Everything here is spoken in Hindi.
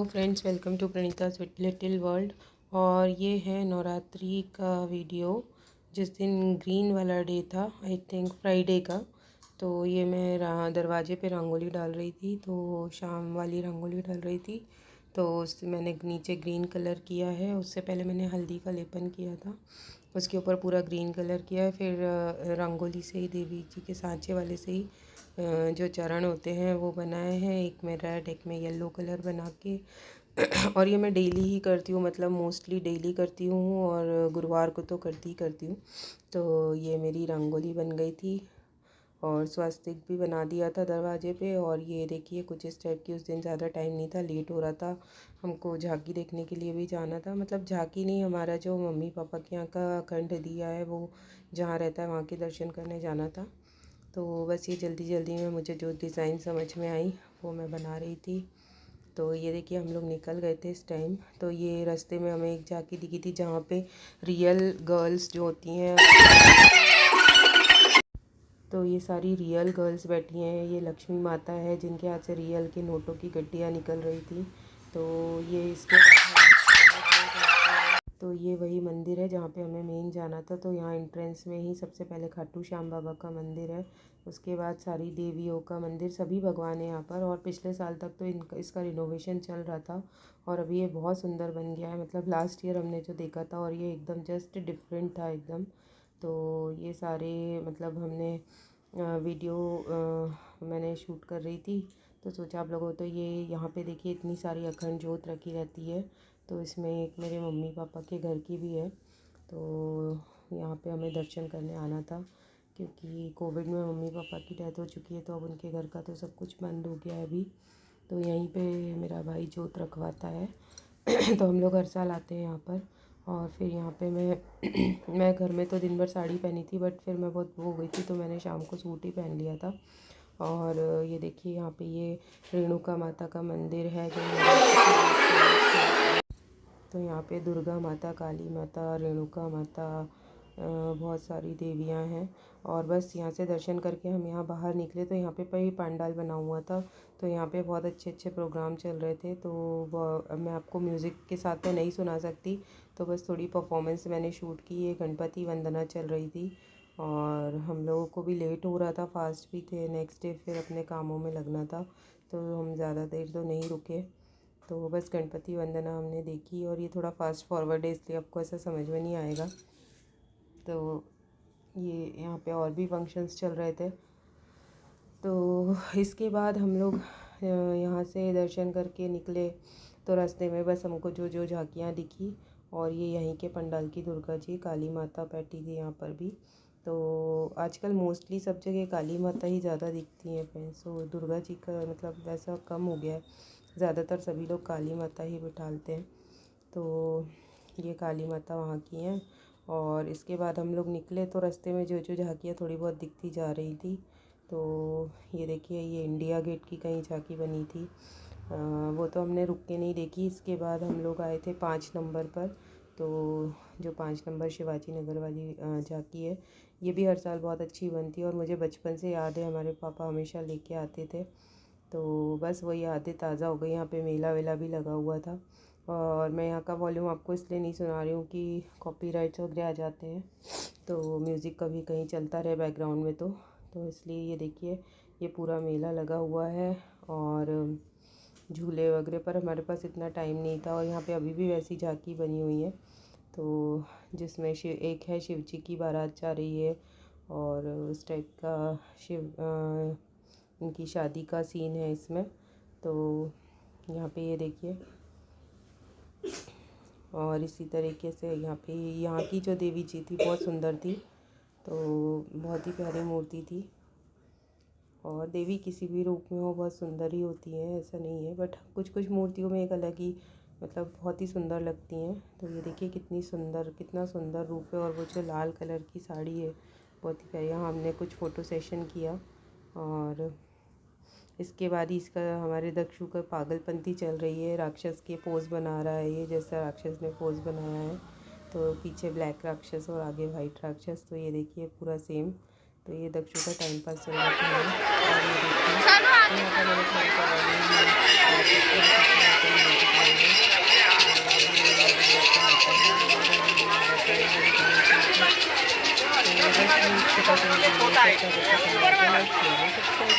Hello friends, welcome to Pranita's little world. और ये है नवरात्रि का वीडियो जिस दिन ग्रीन वाला डे था, आई थिंक फ्राइडे का। तो ये मैं दरवाजे पे रंगोली डाल रही थी, तो शाम वाली रंगोली डाल रही थी। तो उससे मैंने नीचे ग्रीन कलर किया है। उससे पहले मैंने हल्दी का लेपन किया था, उसके ऊपर पूरा ग्रीन कलर किया है। फिर रंगोली से ही देवी जी के सांचे वाले से ही जो चरण होते हैं वो बनाए हैं, एक में रेड एक में येलो कलर बना के। और ये मैं डेली ही करती हूँ, मतलब मोस्टली डेली करती हूँ, और गुरुवार को तो करती ही करती हूँ। तो ये मेरी रंगोली बन गई थी और स्वास्तिक भी बना दिया था दरवाजे पे। और ये देखिए कुछ इस टाइप की। उस दिन ज़्यादा टाइम नहीं था, लेट हो रहा था, हमको झांकी देखने के लिए भी जाना था। मतलब झांकी नहीं, हमारा जो मम्मी पापा के यहाँ का अखंड दिया है वो जहाँ रहता है वहाँ के दर्शन करने जाना था। तो बस ये जल्दी जल्दी में मुझे जो डिज़ाइन समझ में आई वो मैं बना रही थी। तो ये देखिए हम लोग निकल गए थे इस टाइम। तो ये रास्ते में हमें एक झांकी दिखी थी जहाँ पे रियल गर्ल्स जो होती हैं, तो ये सारी रियल गर्ल्स बैठी हैं। ये लक्ष्मी माता है जिनके हाथ से रियल के नोटों की गड्डियाँ निकल रही थी। तो ये इसके तो ये वही मंदिर है जहाँ पे हमें मेन जाना था। तो यहाँ एंट्रेंस में ही सबसे पहले खाटू श्याम बाबा का मंदिर है, उसके बाद सारी देवियों का मंदिर, सभी भगवान है यहाँ पर। और पिछले साल तक तो इसका रिनोवेशन चल रहा था और अभी ये बहुत सुंदर बन गया है। मतलब लास्ट ईयर हमने जो देखा था और ये एकदम जस्ट डिफरेंट था एकदम। तो ये सारे मतलब हमने वीडियो मैंने शूट कर रही थी, तो सोचा आप लोगों तो ये यहाँ पे देखिए इतनी सारी अखंड जोत रखी रहती है। तो इसमें एक मेरे मम्मी पापा के घर की भी है। तो यहाँ पे हमें दर्शन करने आना था, क्योंकि कोविड में मम्मी पापा की डेथ हो चुकी है, तो अब उनके घर का तो सब कुछ बंद हो गया है अभी। तो यहीं पे मेरा भाई जोत रखवाता है। तो हम लोग हर साल आते हैं यहाँ पर। और फिर यहाँ पे मैं घर में तो दिन भर साड़ी पहनी थी, बट फिर मैं बहुत वो हो गई थी, तो मैंने शाम को सूट ही पहन लिया था। और ये देखिए यहाँ पे ये रेणुका माता का मंदिर है जो तो यहाँ पे दुर्गा माता, काली माता, रेणुका माता, बहुत सारी देवियाँ हैं। और बस यहाँ से दर्शन करके हम यहाँ बाहर निकले तो यहाँ पे ही पंडाल बना हुआ था। तो यहाँ पे बहुत अच्छे अच्छे प्रोग्राम चल रहे थे। तो अब मैं आपको म्यूज़िक के साथ तो नहीं सुना सकती, तो बस थोड़ी परफॉर्मेंस मैंने शूट की। ये गणपति वंदना चल रही थी और हम लोगों को भी लेट हो रहा था, फास्ट भी थे, नेक्स्ट डे फिर अपने कामों में लगना था, तो हम ज़्यादा देर तो नहीं रुके। तो बस गणपति वंदना हमने देखी। और ये थोड़ा फास्ट फॉरवर्ड है इसलिए आपको ऐसा समझ में नहीं आएगा। तो ये यहाँ पे और भी फंक्शंस चल रहे थे। तो इसके बाद हम लोग यहाँ से दर्शन करके निकले। तो रास्ते में बस हमको जो जो झांकियाँ दिखी, और ये यहीं के पंडाल की दुर्गा जी, काली माता बैठी थी यहाँ पर भी। तो आजकल मोस्टली सब जगह काली माता ही ज़्यादा दिखती हैं फ्रेंड्स। तो दुर्गा जी का मतलब वैसा कम हो गया है, ज़्यादातर सभी लोग काली माता ही बिठालते हैं। तो ये काली माता वहाँ की हैं। और इसके बाद हम लोग निकले तो रास्ते में जो जो झांकियाँ थोड़ी बहुत दिखती जा रही थी। तो ये देखिए ये इंडिया गेट की कहीं झांकी बनी थी, वो तो हमने रुक के नहीं देखी। इसके बाद हम लोग आए थे 5 नंबर पर। तो जो 5 नंबर शिवाजी नगर वाली झांकी है, ये भी हर साल बहुत अच्छी बनती है और मुझे बचपन से याद है, हमारे पापा हमेशा लेके आते थे। तो बस वही यादें ताज़ा हो गई। यहाँ पे मेला वेला भी लगा हुआ था। और मैं यहाँ का वॉल्यूम आपको इसलिए नहीं सुना रही हूँ कि कॉपीराइट्स वगैरह आ जाते हैं, तो म्यूज़िक कभी कहीं चलता रहे बैकग्राउंड में, तो इसलिए ये देखिए ये पूरा मेला लगा हुआ है। और झूले वगैरह पर हमारे पास इतना टाइम नहीं था। और यहाँ पे अभी भी वैसी झांकी बनी हुई है, तो जिसमें एक है शिव जी की बारात जा रही है, और उस टाइप का इनकी शादी का सीन है इसमें। तो यहाँ पे ये देखिए। और इसी तरीके से यहाँ की जो देवी जी थी बहुत सुंदर थी, तो बहुत ही प्यारी मूर्ति थी। और देवी किसी भी रूप में हो बहुत सुंदर ही होती हैं, ऐसा नहीं है, बट कुछ कुछ मूर्तियों में एक अलग ही मतलब बहुत ही सुंदर लगती हैं। तो ये देखिए कितना सुंदर रूप है। और वो जो लाल कलर की साड़ी है बहुत ही प्यारी। यहाँ हमने कुछ फ़ोटो सेशन किया। और इसके बाद ही इसका हमारे दक्षु का पागलपंती चल रही है, राक्षस के पोज बना रहा है ये, जैसा राक्षस ने पोज बनाया है। तो पीछे ब्लैक राक्षस और आगे वाइट राक्षस। तो ये देखिए पूरा सेम। तो ये दक्षु का टाइम पास चल रहा था। और ये देखिए यहाँ पर मैंने थोड़ा सा करता है तो चैनल को लाइक शेयर और सब्सक्राइब